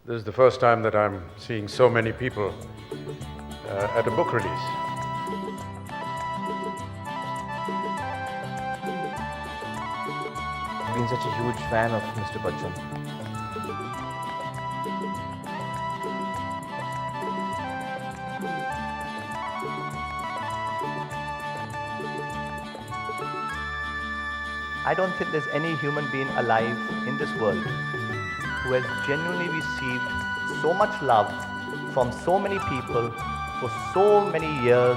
This is the first time that I'm seeing so many people at a book release. I've been such a huge fan of Mr. Bachchan. I don't think there's any human being alive in this world who has genuinely received so much love from so many people for so many years.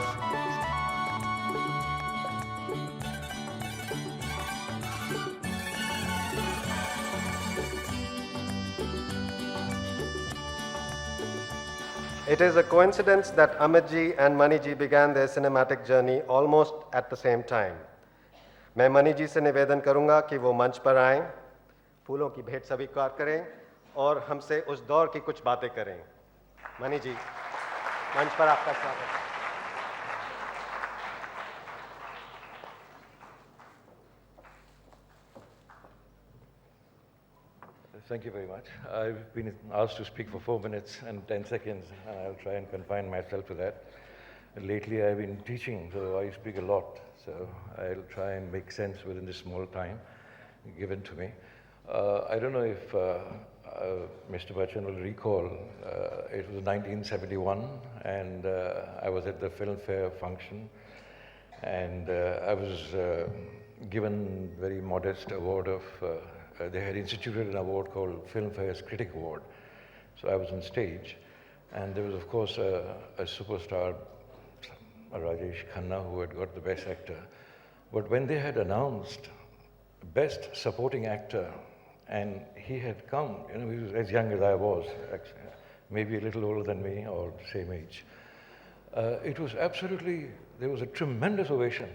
It is a coincidence that Amit ji and Mani ji began their cinematic journey almost at the same time. मैं money जी से निवेदन करूंगा कि वो मंच पर आएं, फूलों की भेंट स्वीकार करें और हमसे उस दौर की कुछ बातें करें। मनी जी, मंच पर आपका स्वागत। Thank you very much. I've been asked to speak for 4 minutes and 10 seconds, and I'll try and confine myself to that. Lately, I've been teaching, so I speak a lot. So I'll try and make sense within this small time given to me. I don't know if Mr. Bachchan will recall, it was 1971, and I was at the Filmfare function, and I was given very modest award of, they had instituted an award called Filmfare's Critic Award. So I was on stage, and there was, of course, a superstar, Rajesh Khanna, who had got the Best Actor. But when they had announced Best Supporting Actor, and he had come, he was as young as I was, actually, maybe a little older than me or same age. It was absolutely, there was a tremendous ovation.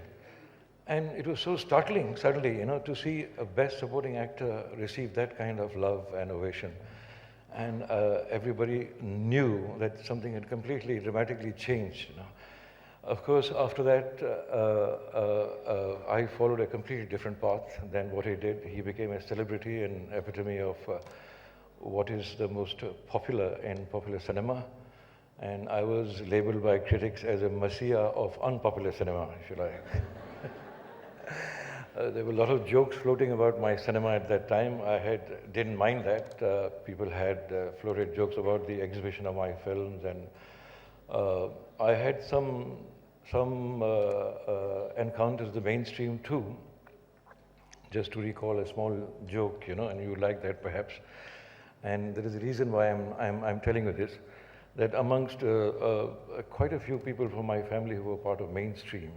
And it was so startling, suddenly, to see a Best Supporting Actor receive that kind of love and ovation. And everybody knew that something had completely, dramatically changed. Of course, after that, I followed a completely different path than what he did. He became a celebrity and epitome of what is the most popular in popular cinema. And I was labeled by critics as a messiah of unpopular cinema, if you like. There were a lot of jokes floating about my cinema at that time. I didn't mind that. People had floated jokes about the exhibition of my films, and I had some encounters with the mainstream too. Just to recall a small joke, and you like that perhaps. And there is a reason why I'm telling you this, that amongst quite a few people from my family who were part of mainstream,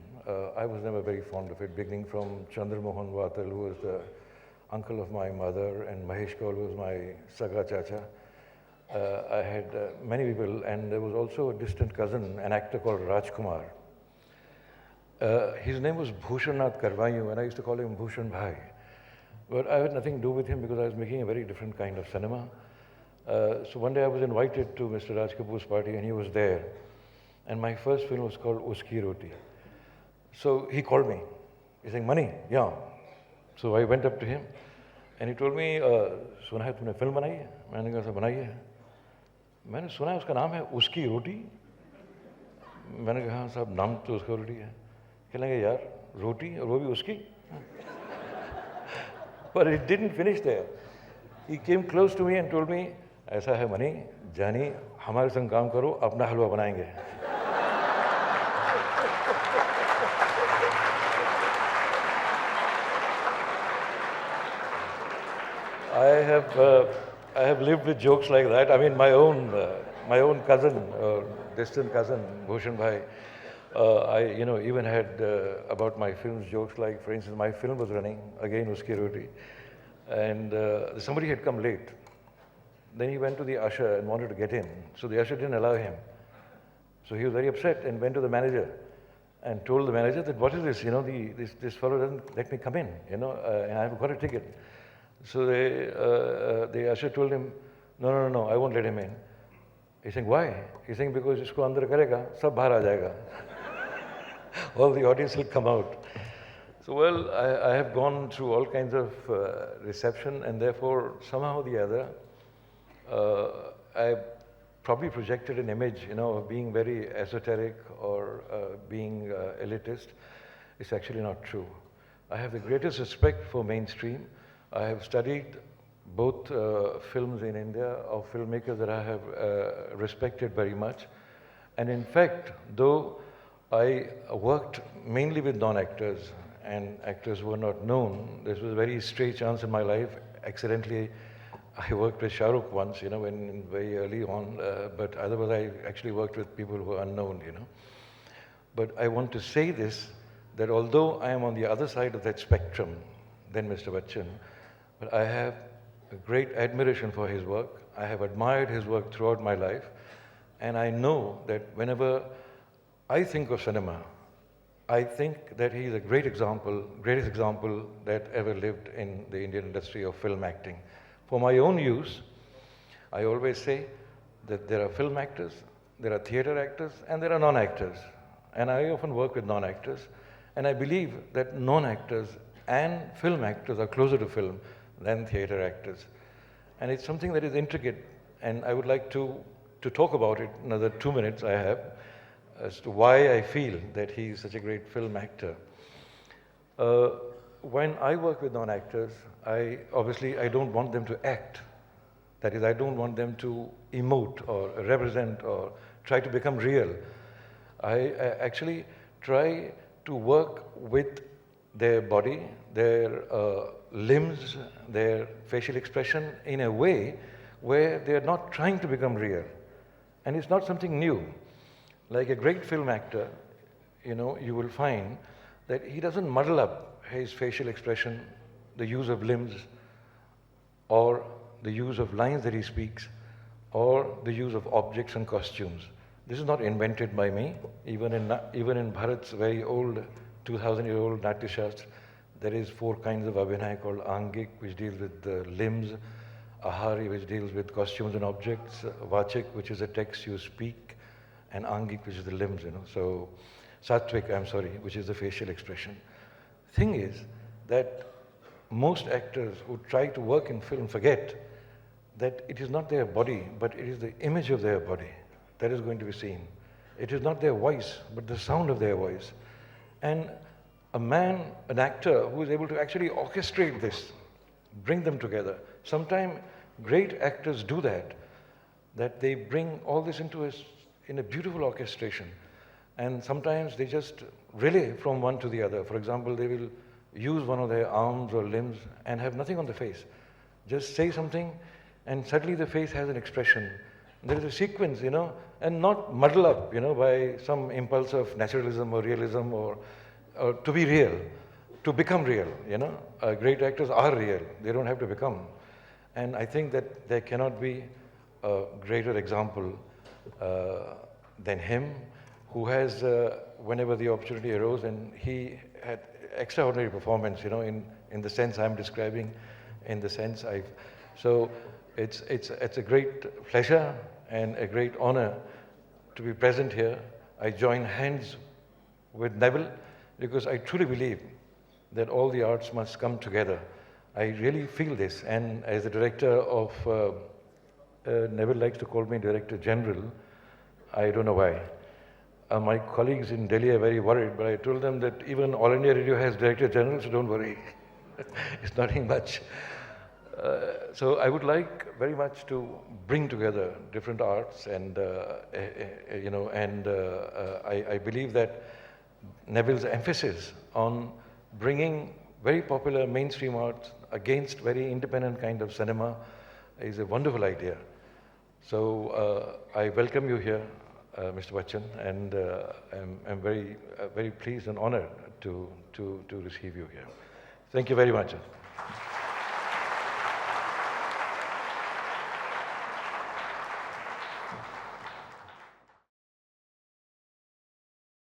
I was never very fond of it, beginning from Chandra Mohan Vatal, who was the uncle of my mother, and Mahesh Kaul, who was my saga chacha. I had many people, and there was also a distant cousin, an actor called Rajkumar. His name was Bhushannath Karvayu, and I used to call him Bhushan Bhai. But I had nothing to do with him because I was making a very different kind of cinema. So one day I was invited to Mr. Raj Kapoor's party, and he was there. And my first film was called Uski Roti. So he called me. He said, Mani, yeah. So I went up to him, and he told me, सुना है तूने film बनाई है? मैंने कहा sir बनाई है. मैंने सुना है उसका नाम है उसकी रोटी. मैंने कहा हाँ साहब नाम तो उसका रोटी है. कहने यार रोटी और वो भी उसकी. But it didn't finish there. He came close to me and told me, ऐसा है मनी, जानी हमारे संग काम करो, अपना हलवा बनाएंगे. I have lived with jokes like that. I mean, my own cousin, distant cousin, Bhushan Bhai, I even had about my films jokes like, for instance, my film was running, again Uski Roti, and somebody had come late. Then he went to the usher and wanted to get in. So the usher didn't allow him. So he was very upset and went to the manager and told the manager that, what is this? This fellow doesn't let me come in, and I've got a ticket. So the usher told him, no, I won't let him in. He's saying, why? He's saying, because isko andar karega, sab bahar aa jayega. All the audience will come out. So, well, I have gone through all kinds of reception, and therefore, somehow or the other, I probably projected an image, of being very esoteric or being elitist. It's actually not true. I have the greatest respect for mainstream. I have studied both films in India of filmmakers that I have respected very much. And in fact, though I worked mainly with non-actors and actors who were not known, this was a very strange chance in my life. Accidentally, I worked with Shah Rukh once, when very early on, but otherwise I actually worked with people who are unknown, But I want to say this, that although I am on the other side of that spectrum than Mr. Bachchan, but I have a great admiration for his work. I have admired his work throughout my life, and I know that whenever I think of cinema, I think that he is a greatest example that ever lived in the Indian industry of film acting. For my own use, I always say that there are film actors, there are theatre actors, and there are non-actors. And I often work with non-actors, and I believe that non-actors and film actors are closer to film than theatre actors. And it's something that is intricate, and I would like to talk about it another 2 minutes I have, as to why I feel that he is such a great film actor. When I work with non-actors, I don't want them to act. That is, I don't want them to emote or represent or try to become real. I actually try to work with their body, their limbs, their facial expression in a way where they are not trying to become real. And it's not something new. Like a great film actor, you will find that he doesn't muddle up his facial expression, the use of limbs, or the use of lines that he speaks, or the use of objects and costumes. This is not invented by me. Even in Bharat's very old, 2,000-year-old Natya Shastra, there is 4 kinds of abhinay called Angik, which deals with the limbs, Ahari, which deals with costumes and objects, Vachik, which is the text you speak, and Angik, which is the limbs, So, Satvik, which is the facial expression. Thing is that most actors who try to work in film forget that it is not their body, but it is the image of their body that is going to be seen. It is not their voice, but the sound of their voice. And an actor who is able to actually orchestrate this, bring them together. Sometimes great actors do that they bring all this in a beautiful orchestration. And sometimes they just relay from one to the other. For example, they will use one of their arms or limbs and have nothing on the face. Just say something, and suddenly the face has an expression. There is a sequence, and not muddle up, by some impulse of naturalism or realism or to be real, to become real, Great actors are real. They don't have to become. And I think that there cannot be a greater example than him, who has, whenever the opportunity arose, and he had extraordinary performance, in the sense I'm describing, in the sense So it's a great pleasure and a great honor to be present here. I join hands with Neville because I truly believe that all the arts must come together. I really feel this, and as the director of, Neville likes to call me Director General, I don't know why. My colleagues in Delhi are very worried, but I told them that even All India Radio has Director General, so don't worry. It's nothing much. So I would like very much to bring together different arts, and I believe that Neville's emphasis on bringing very popular mainstream arts against very independent kind of cinema is a wonderful idea. So I welcome you here, Mr. Bachchan, and I'm very pleased and honored to receive you here. Thank you very much.